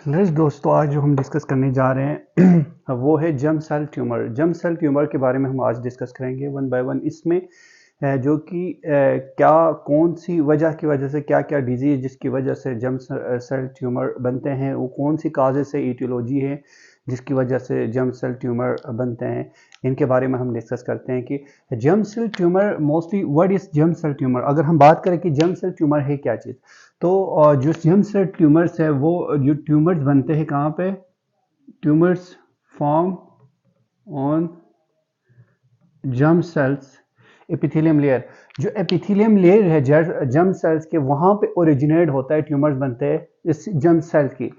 दोस्तों, आज जो हम डिस्कस करने जा रहे हैं वो है germ cell tumour. Germ cell tumour के बारे में हम आज डिस्कस करेंगे वन बाय वन। इसमें जो कि क्या कौन सी वजह की वजह से क्या क्या डिजीज जिसकी वजह से जर्म सेल ट्यूमर बनते हैं, वो कौन सी काजेज से ईटियोलॉजी है जिसकी वजह से जर्म सेल ट्यूमर बनते हैं, इनके बारे में हम डिस्कस करते हैं कि germ cell tumour mostly what is germ cell tumour. अगर हम बात करें कि जर्म सेल ट्यूमर है क्या चीज़, तो जो जर्म सेल ट्यूमर्स है वो जो ट्यूमर्स बनते हैं कहाँ पे, tumours form on germ cells epithelium layer. जो एपिथेलियम लेयर है जर्म सेल्स के, वहाँ पे ओरिजिनेट होता है, ट्यूमर्स बनते हैं इस जर्म सेल की।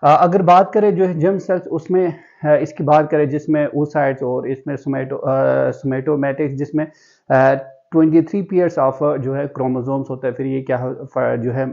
अगर बात करें जो है जर्म सेल्स, उसमें इसकी बात करें जिसमें oocytes और इसमें सोमेटोमेटिक्स, जिसमें 23 पेयर्स ऑफ जो है क्रोमोसोम्स होता है। फिर ये क्या जो है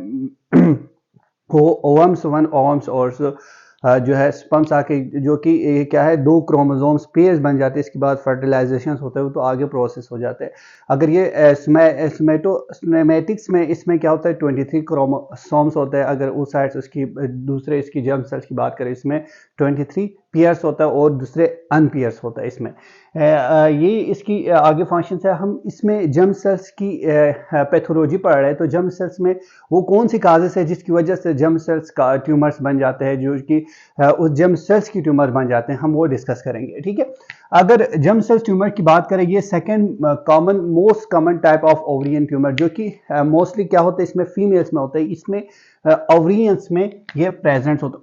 ओवम्स वन ओवम्स और जो है स्पर्म्स आके जो कि क्या है दो क्रोमोसोम्स पेयर्स बन जाते हैं। इसके बाद फर्टिलाइजेशन होता है, वो तो आगे प्रोसेस हो जाते हैं। अगर ये सोमेटिक्स में इसमें क्या होता है 23 क्रोमोसोम्स होते हैं। अगर oocytes उसकी दूसरे इसकी जर्म सेल्स की बात करें, इसमें 23 पेयर्स होता है और दूसरे अनपेयर्स होता है। इसमें ये इसकी आगे फंक्शन है। हम इसमें जर्म सेल्स की पैथोलॉजी पढ़ रहे हैं, तो जर्म सेल्स में वो कौन सी काजेस है जिसकी वजह से जर्म सेल्स का ट्यूमर्स बन जाते हैं, जो कि उस जर्म सेल्स की ट्यूमर बन जाते हैं, हम वो डिस्कस करेंगे। ठीक है, अगर जर्म सेल्स ट्यूमर की बात करें, ये second most common type of ovarian tumour, जो कि मोस्टली क्या होता है इसमें फीमेल्स में होता है। इसमें ओवरियंस में ये प्रेजेंट होता है,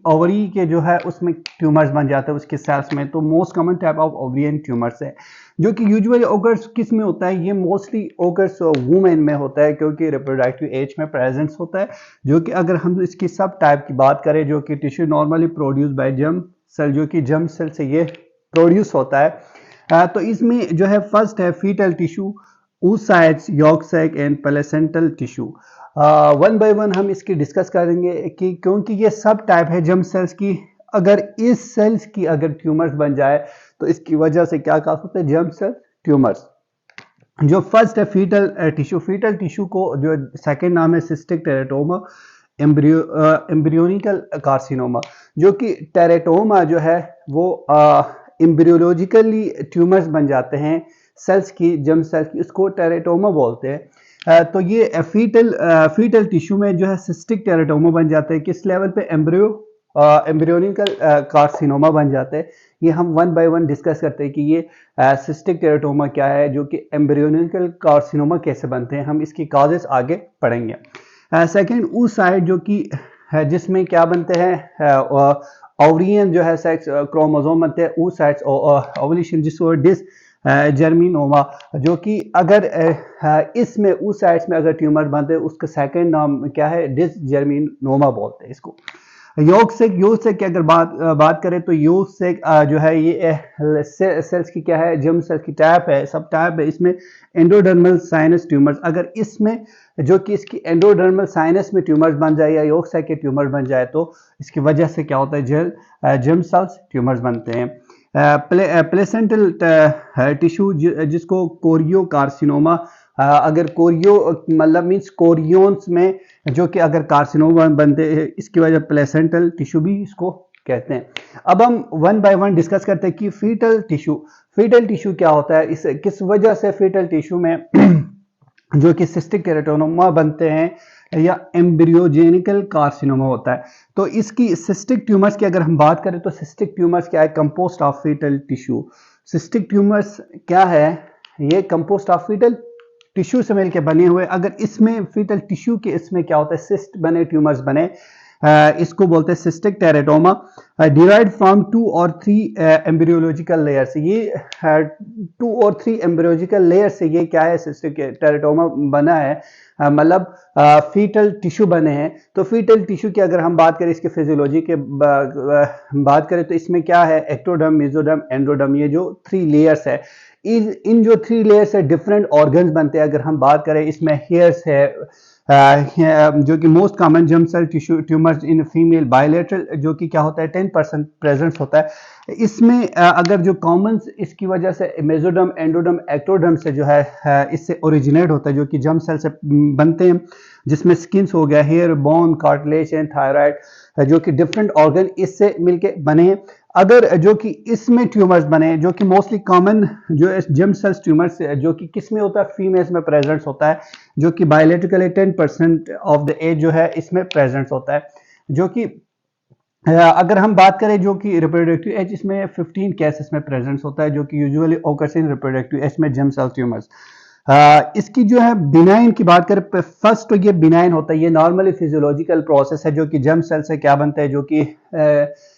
ओवरी के जो है उसमें ट्यूमर्स बन जाते हैं उसके सेल्स में। तो most common type of ovarian tumours है, जो कि यूजुअली ओकर्स किस में होता है, ये मोस्टली ओकर्स वुमेन में होता है, क्योंकि रिप्रोडक्टिव एज में प्रेजेंस होता है। जो कि अगर हम इसकी सब टाइप की बात करें, जो कि tissue normally produce by germ cell, जो कि जर्म सेल से ये प्रोड्यूस होता है। तो इसमें जो है फर्स्ट है foetal tissue, oocytes, yolk sac and placental tissue. One by one हम इसकी डिस्कस करेंगे कि क्योंकि ये सब टाइप है जर्म सेल्स की। अगर इस सेल्स की अगर ट्यूमर्स बन जाए तो इसकी वजह से क्या कहा होता है जर्म सेल ट्यूमर्स। जो फर्स्ट है फीटल टिश्यू। फीटल टिश्यू को जो सेकंड नाम है सिस्टिक टेरेटोमा, एम्ब्रियोनिकल कार्सिनोमा। जो कि टेरेटोमा जो है वो एम्ब्रियोलॉजिकली ट्यूमर्स बन जाते हैं सेल्स की, जर्म सेल की, उसको टेरेटोमा बोलते हैं। तो ये फीटल टिश्यू में जो है सिस्टिक टेरेटोमा बन जाते हैं। किस लेवल पे, एम्ब्रियोनिकल कार्सिनोमा बन जाते हैं। ये हम वन बाय वन डिस्कस करते हैं कि ये सिस्टिक टेरेटोमा क्या है, जो कि एम्ब्रियोनिकल कार्सिनोमा कैसे बनते हैं, हम इसकी काजेस आगे पढ़ेंगे। सेकंड oocyte, जो कि जिसमें क्या बनते हैं ओवरियन जो है सेक्स क्रोमोसोम बनते हैं, oocytes ओवुलेशन, जिसको डिस जर्मिनोमा। जो कि अगर इसमें oocytes में अगर ट्यूमर बनते हैं, उसका सेकंड नाम क्या है, डिस जर्मिनोमा बोलते हैं इसको। योग से की अगर बात करें, तो योग से जो है ये सेल्स की क्या है, जर्म सेल्स की टाइप है, सब टाइप है। इसमें एंडोडर्मल साइनस ट्यूमर्स, अगर इसमें जो कि इसकी एंडोडर्मल साइनस में ट्यूमर्स बन जाए या योग से के ट्यूमर बन जाए, तो इसकी वजह से क्या होता है जर्म सेल्स ट्यूमर्स बनते हैं। प्लेसेंटल टिश्यू, जिसको कोरियो कार्सिनोमा, अगर कोरियो मतलब मींस कोरियोन्स में जो कि अगर कार्सिनोमा बनते हैं, इसकी वजह प्लेसेंटल टिश्यू भी इसको कहते हैं। अब हम वन बाय वन डिस्कस करते हैं कि फीटल टिश्यू क्या होता है, इस किस वजह से फीटल टिश्यू में जो कि सिस्टिक टेरेटोमा बनते हैं या एम्ब्रियोजेनिकल कार्सिनोमा होता है। तो इसकी सिस्टिक ट्यूमर्स की अगर हम बात करें, तो सिस्टिक ट्यूमर्स क्या है, composed of foetal tissue. Cystic tumours क्या है, ये कंपोस्ट ऑफ फीटल टिश्यू से मिलकर बने हुए। अगर इसमें फीटल टिश्यू के इसमें क्या होता है, सिस्ट बने, ट्यूमर्स बने, इसको बोलते हैं सिस्टिक टेरेटोमा। डिराइव्ड फ्रॉम 2 और 3 एम्ब्रियोलॉजिकल लेयर से, ये 2 और 3 एम्ब्रियोलॉजिकल लेयर से ये क्या है, सिस्टिक टेरेटोमा बना है, मतलब फीटल टिश्यू बने हैं। तो फीटल टिश्यू की अगर हम बात करें, इसके फिजियोलॉजी के बात करें, तो इसमें क्या है, एक्टोडर्म, मेसोडर्म, एंडोडर्म, ये जो 3 लेयर्स है, इन जो 3 लेयर्स है डिफरेंट ऑर्गन्स बनते हैं। अगर हम बात करें, इसमें हेयर्स है, जो कि most common germ cell tissue tumours in female bilateral, जो कि क्या होता है 10% प्रेजेंस होता है इसमें। अगर जो कॉमन इसकी वजह से मेसोडर्म, एंडोडर्म, एक्टोडर्म से जो है इससे ओरिजिनेट होता है, जो कि जर्म सेल से बनते हैं, जिसमें स्किन्स हो गया, hair, bone, cartilage and thyroid. जो कि डिफरेंट ऑर्गन इससे मिलके बने हैं। अगर जो कि इसमें ट्यूमर्स बने जो कि मोस्टली कॉमन जो जर्म सेल्स ट्यूमर्स जो कि किस में होता है, फीमेल्स में प्रेजेंट होता है, जो कि बायोलॉजिकली 10% ऑफ द एज जो है इसमें प्रेजेंट होता है। जो कि अगर हम बात करें जो कि रिप्रोडक्टिव एज, इसमें 15 केसेस में प्रेजेंस होता है जो कि यूजुअली ओकर्स इन रिप्रोडक्टिव एज में जर्म सेल ट्यूमर्स। इसकी जो है बिनाइन की बात करें, फर्स्ट तो ये बिनाइन होता है, ये नॉर्मली फिजियोलॉजिकल प्रोसेस है जो कि जर्म सेल से क्या बनता है, जो कि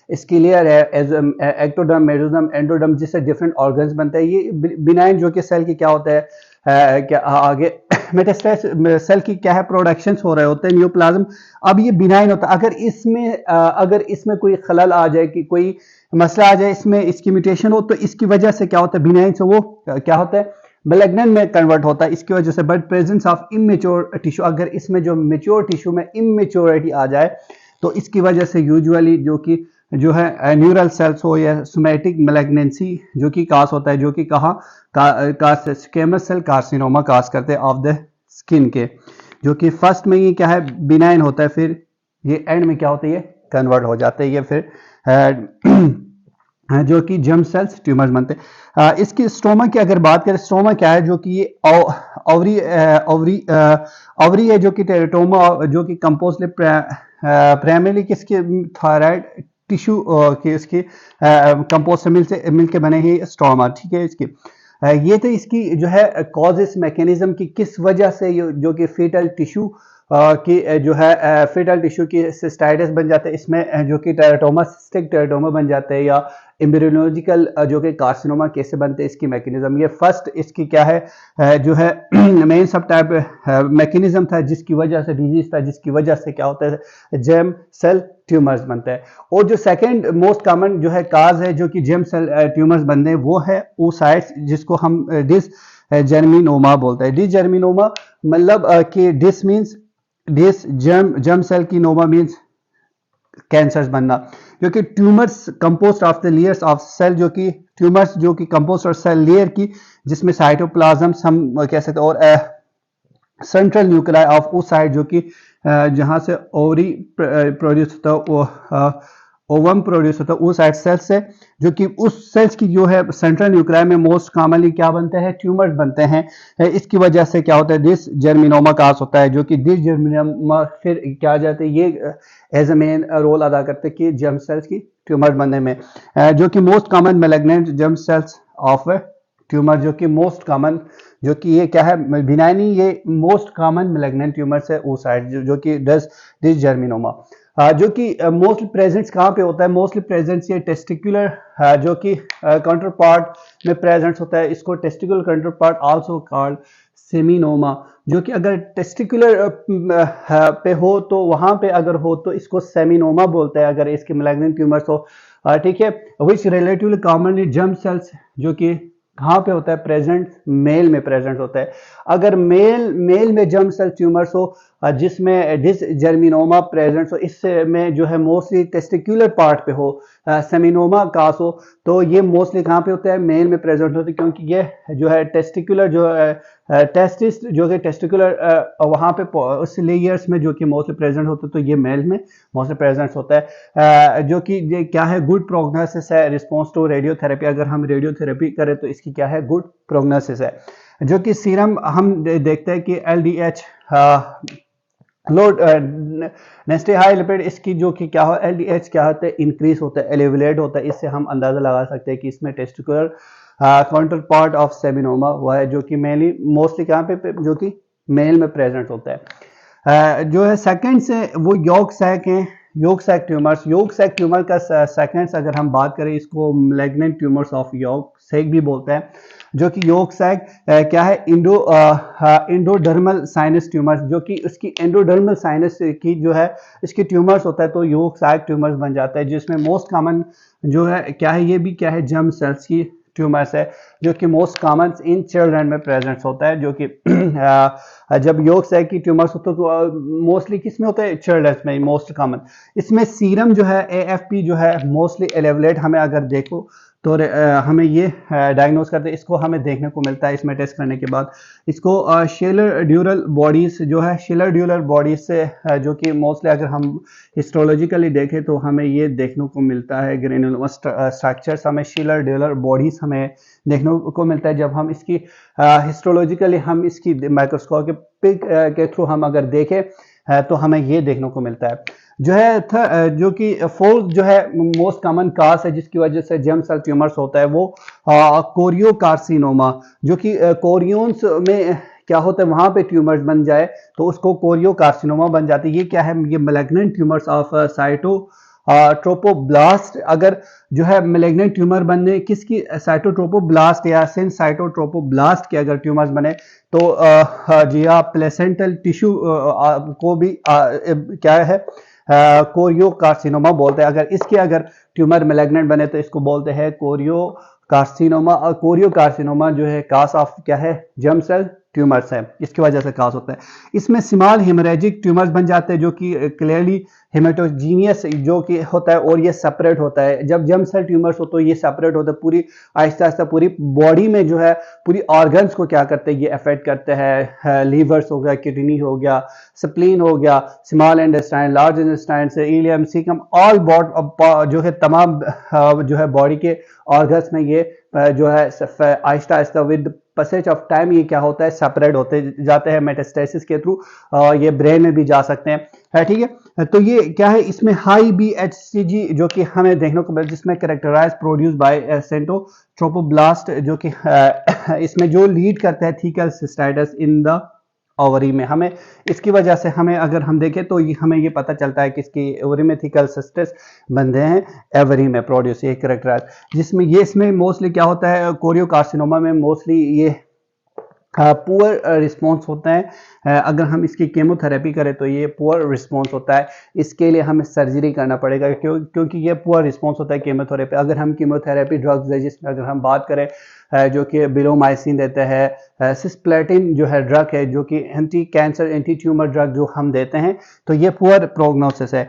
इसकी लेयर है एक्टोडर्म, मेसोडर्म, एंडोडर्म, जिससे डिफरेंट ऑर्गन्स बनते हैं। ये बिनाइन जो कि सेल की क्या होता है, क्या आगे मेटास्टेस सेल की क्या है प्रोडक्शन हो रहे होते हैं न्यूप्लाज्म। अब ये बिनाइन होता है। अगर इसमें कोई खलल आ जाए कि कोई मसला आ जाए, इसमें इसकी म्यूटेशन हो, तो इसकी वजह से क्या होता है, बिनाइन से वो क्या होता है मैलिग्नेंट में कन्वर्ट होता है इसकी वजह से। But presence of immature tissue, अगर इसमें जो मेच्योर टिश्यू में इमेच्योरिटी आ जाए तो इसकी वजह से यूजुअली जो है न्यूरल सेल्स हो या सोमैटिक मैलिग्नेंसी जो कि कास होता है, जो कि कहाँ स्क्वेमस सेल कार्सिनोमा कास करते हैं ऑफ द स्किन के, जो कि फर्स्ट में ये क्या है बिनाइन होता है, फिर ये एंड में क्या होता है, ये कन्वर्ट हो जाते हैं, ये फिर जो कि जर्म सेल्स ट्यूमर्स बनते हैं। इसकी स्टोमा की अगर बात करें, स्टोमा क्या है, जो कि ये ओवरी है, जो कि टेरेटोमा जो कि कंपोज प्राइमरी किसके थायराइड टिश्यू के इसके कंपोज से मिलके बने हैं स्टोमा। ठीक है, इसकी ये तो इसकी जो है कॉजेस मैकेनिज्म की किस वजह से जो कि फीटल टिश्यू की जो है फीटल टिश्यू की सिस्टाइटिस बन जाते हैं, इसमें जो कि टेराटोमा, सिस्टिक टेराटोमा बन जाते हैं, या एम्ब्रियोलॉजिकल जो कि कार्सिनोमा कैसे बनते हैं, इसकी मैकेनिज्म। ये फर्स्ट इसकी क्या है जो है मेन सब टाइप मैकेनिज्म था जिसकी वजह से डिजीज था, जिसकी वजह से क्या होता है जर्म सेल ट्यूमर्स बनते हैं। और जो सेकंड मोस्ट कॉमन जो है काज है जो कि जर्म सेल ट्यूमर्स बनते हैं, वो है oocytes, जिसको हम डिस जर्मिनोमा बोलते हैं। डिस जर्मिनोमा मतलब कि dys means dys germ cell की, नोमा मीन्स कैंसर्स बनना, जो कि tumours composed of the layers of cell, जो कि ट्यूमर्स जो कि कंपोस्ट और सेल लेयर की, जिसमें साइटोप्लाज्म हम कह सकते हैं, और सेंट्रल न्यूक्लियाई ऑफ oocyte जो कि जहां से ओवरी प्रोड्यूस होता है, ओवम प्रोड्यूस होता है oocyte सेल्स से, जो कि उस सेल्स की जो है सेंट्रल न्यूक्लियाई में मोस्ट कॉमनली क्या बनते हैं, ट्यूमर्स बनते हैं। इसकी वजह से क्या होता है, डिस जर्मिनोमा कास होता है, जो कि डिस जर्मिनोमा फिर क्या जाते हैं, ये एज ए मेन रोल अदा करते हैं कि जर्म सेल्स की ट्यूमर बनने में, जो कि most common malignant germ cells of tumour, जो कि मोस्ट कॉमन, जो कि ये क्या है बिनाइनी, ये मोस्ट कॉमन मैलिग्नेंट ट्यूमर्स है oocyte जो कि डिस जर्मिनोमा, जो कि मोस्टली प्रेजेंट्स कहाँ पे होता है, मोस्टली प्रेजेंट्स ये टेस्टिकुलर जो कि काउंटर पार्ट में प्रेजेंट्स होता है, इसको testicular counter part also called seminoma, जो कि अगर टेस्टिकुलर पे हो तो वहां पे अगर हो तो इसको सेमिनोमा बोलते हैं अगर इसके मैलिग्नेंट ट्यूमर्स हो। ठीक है, विच रिलेटिवली कॉमनली जर्म सेल्स जो कि कहाँ पे होता है, प्रेजेंट मेल में प्रेजेंट होता है। अगर मेल में जर्म सेल ट्यूमर्स हो जिसमें डिस जर्मिनोमा प्रेजेंट हो, इससे में जो है मोस्टली टेस्टिकुलर पार्ट पे हो, सेमिनोमा कास हो, तो ये मोस्टली कहाँ पे होता है, मेल में प्रेजेंट होता है, क्योंकि ये जो है टेस्टिकुलर जो टेस्टिस जो कि टेस्टिकुलर वहाँ पे उस लेयर्स में जो कि मोस्टली प्रेजेंट होता है, तो ये मेल में मोस्टली प्रेजेंट होता है। जो कि ये क्या है, गुड प्रोग्नोसिस है रिस्पॉन्स टू रेडियोथेरेपी। अगर हम रेडियोथेरेपी करें तो इसकी क्या है, गुड प्रोग्नोसिस है। जो कि सीरम हम देखते हैं कि LDH लो नेस्टी हाई लिपिड, इसकी जो कि क्या हो LDH क्या होता है, इंक्रीज होता है, एलिवेट होता है। इससे हम अंदाजा लगा सकते हैं कि इसमें testicular counter part of seminoma वो है, जो कि मेनली मोस्टली कहाँ पे जो कि मेल में प्रेजेंट होता है। जो है सेकंड से वो यॉर्क सैक है, yolk sac tumours. Yolk sac tumour का सेकंड्स अगर हम बात करें, इसको malignant tumours of yolk sac भी बोलते हैं, जो कि यॉर्क सैक क्या है, इंडोडर्मल साइनस ट्यूमर्स, जो कि उसकी एंडोडर्मल साइनस की जो है इसकी ट्यूमर्स होता है, तो यॉर्क सैक ट्यूमर्स बन जाता है, जिसमें मोस्ट कॉमन जो है क्या है, ये भी क्या है, जर्म सेल्स की ट्यूमर्स है, जो कि मोस्ट कॉमन इन चिल्ड्रन में प्रेजेंट होता है। जो कि जब यॉर्क सैक की ट्यूमर्स होता है तो मोस्टली किस में होता है, चिल्ड्रन में मोस्ट कॉमन। इसमें सीरम जो है AFP जो है मोस्टली एलेवलेट, हमें अगर देखो तो हमें ये डायग्नोस करते हैं, इसको हमें देखने को मिलता है इसमें टेस्ट करने के बाद। इसको शेलर ड्यूरल बॉडीज जो है, शेलर ड्यूरल बॉडीज से जो कि मोस्टली अगर हम हिस्टोलॉजिकली देखें तो हमें ये देखने को मिलता है ग्रेनुलोमा स्ट्रक्चर्स, हमें शेलर ड्यूरल बॉडीज हमें देखने को मिलता है। जब हम इसकी हिस्टोलॉजिकली हम इसकी माइक्रोस्कोपिक के थ्रू हम अगर देखें तो हमें ये देखने को मिलता है। जो है जो कि फोर्थ जो है मोस्ट कॉमन काज है जिसकी वजह से जर्म सेल ट्यूमर्स होता है वो कोरियो कार्सिनोमा, जो कि कोरियोन्स में क्या होता है वहां पे ट्यूमर्स बन जाए तो उसको कोरियो कार्सिनोमा बन जाती है। ये क्या है, ये मैलिग्नेंट ट्यूमर्स ऑफ ट्रोपोब्लास्ट। अगर जो है मैलिग्नेंट ट्यूमर बनने किसकी, साइटोट्रोपोब्लास्ट या साइटोट्रोपोब्लास्ट के अगर ट्यूमर्स बने तो जी हाँ प्लेसेंटल टिश्यू को भी क्या है कोरियो कार्सिनोमा बोलते हैं। अगर इसके अगर ट्यूमर मैलिग्नेंट बने तो इसको बोलते हैं कोरियो कार्सिनोमा। और कोरियो कार्सिनोमा जो है कास ऑफ क्या है, जर्म सेल ट्यूमर्स है, इसकी वजह से कास होता है। इसमें स्मॉल हेमोरेजिक ट्यूमर्स बन जाते हैं जो कि क्लियरली हेमेटोजीनियस जो कि होता है और ये सेपरेट होता है। जब जर्म सेल ट्यूमर्स हो तो ये सेपरेट होता है, पूरी आहिस्ता आहिस्ता पूरी बॉडी में जो है पूरी ऑर्गन्स को क्या करते हैं ये अफेक्ट करते हैं। लीवर्स हो गया, किडनी हो गया, स्प्लीन हो गया, स्मॉल इंटेस्टाइन, लार्ज इंटेस्टाइन से इलियम, सीकम, ऑल जो है तमाम जो है बॉडी के ऑर्गन्स में ये जो है Aahista Aahista with passage of time ये क्या होता है सेपरेट होते जाते हैं मेटास्टेसिस के थ्रू, ये ब्रेन में भी जा सकते हैं, ठीक है। तो ये क्या है, इसमें हाई BHCG जो कि हमें देखने को मिलता है, जिसमें कैरेक्टराइज प्रोड्यूस बाय सेंटोट्रोपोब्लास्ट, जो कि इसमें जो लीड करता है thecal cystitis in the ovary में। हमें इसकी वजह से हमें अगर हम देखें तो हमें ये पता चलता है कि इसकी ओवरी में थीकल सिस्टिस बनते हैं एवरी में प्रोड्यूस ये कैरेक्टराइज, जिसमें ये इसमें मोस्टली क्या होता है कोरियो कार्सिनोमा में मोस्टली ये पुअर रिस्पॉन्स होता है। अगर हम इसकी केमोथेरेपी करें तो ये पुअर रिस्पॉन्स होता है, इसके लिए हमें सर्जरी करना पड़ेगा क्योंकि ये पुअर रिस्पॉन्स होता है केमोथेरेपी। अगर हम केमोथेरेपी ड्रग्स है जिसमें अगर हम बात करें जो कि ब्लोमाइसिन देते हैं, सिस्प्लेटिन जो है ड्रग है जो कि anti cancer anti tumour drug जो हम देते हैं, तो ये पुअर प्रोग्नोसिस है।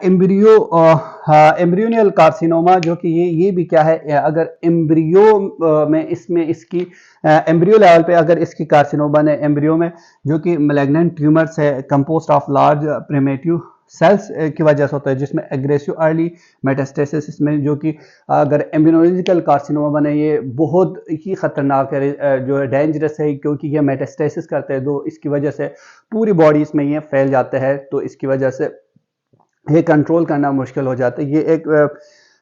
एम्ब्रियोनियल कार्सिनोमा जो कि ये भी क्या है, अगर एम्ब्रियो में इसमें इसकी एम्ब्रियो लेवल पे अगर इसकी कार्सिनोमा है एम्ब्रियो में, जो कि मैलिग्नेंट ट्यूमर्स है composed of large primitive cells की वजह से होता है, जिसमें एग्रेसिव अर्ली मेटास्टेसिस, इसमें जो कि अगर एम्ब्रियोलॉजिकल कार्सिनोमा बने ये बहुत ही खतरनाक है, जो है डेंजरस है क्योंकि ये मेटास्टेसिस करते हैं तो इसकी वजह से पूरी बॉडी इसमें ये फैल जाते हैं, तो इसकी वजह से ये कंट्रोल करना मुश्किल हो जाता है। ये एक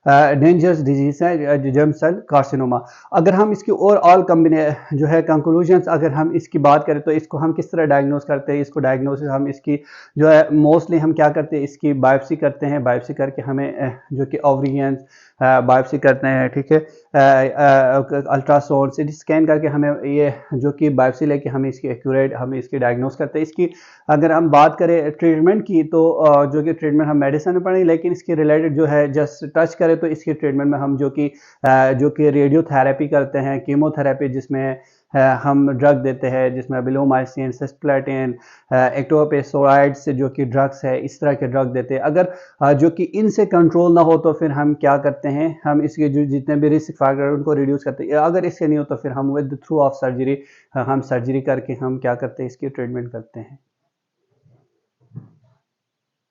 डेंजरस डिजीज है जर्म सेल कार्सिनोमा। अगर हम इसकी ओवरऑल जो है कंक्लूजन्स अगर हम इसकी बात करें तो इसको हम किस तरह डायग्नोस करते हैं, इसको डायग्नोसिस हम इसकी जो है मोस्टली हम क्या करते हैं इसकी बायोप्सी करते हैं, बायोप्सी करके हमें जो कि ओवरियन बायोप्सी करते हैं, ठीक है, अल्ट्रासाउंड सिटी स्कैन करके हमें ये जो कि बायोप्सी लेके हमें इसकी एक्यूरेट हमें इसकी डायग्नोस करते हैं। इसकी अगर हम बात करें ट्रीटमेंट की तो जो कि ट्रीटमेंट हम मेडिसिन में पढ़ेंगे, लेकिन इसके रिलेटेड जो है जस्ट टच करें तो इसके ट्रीटमेंट में हम जो कि रेडियोथेरेपी करते हैं, कीमोथेरेपी जिसमें हम ड्रग देते हैं जिसमें ब्लोमाइसिन, सिस्प्लेटिन, एक्टोपेसोराइड्स जो कि ड्रग्स है, इस तरह के ड्रग देते हैं। अगर जो कि इनसे कंट्रोल ना हो तो फिर हम क्या करते हैं, हम इसके जो जितने भी रिस्क फैक्टर उनको रिड्यूस करते हैं। अगर इससे नहीं हो तो फिर हम विद थ्रू ऑफ सर्जरी हम सर्जरी करके हम क्या करते हैं इसकी ट्रीटमेंट करते हैं।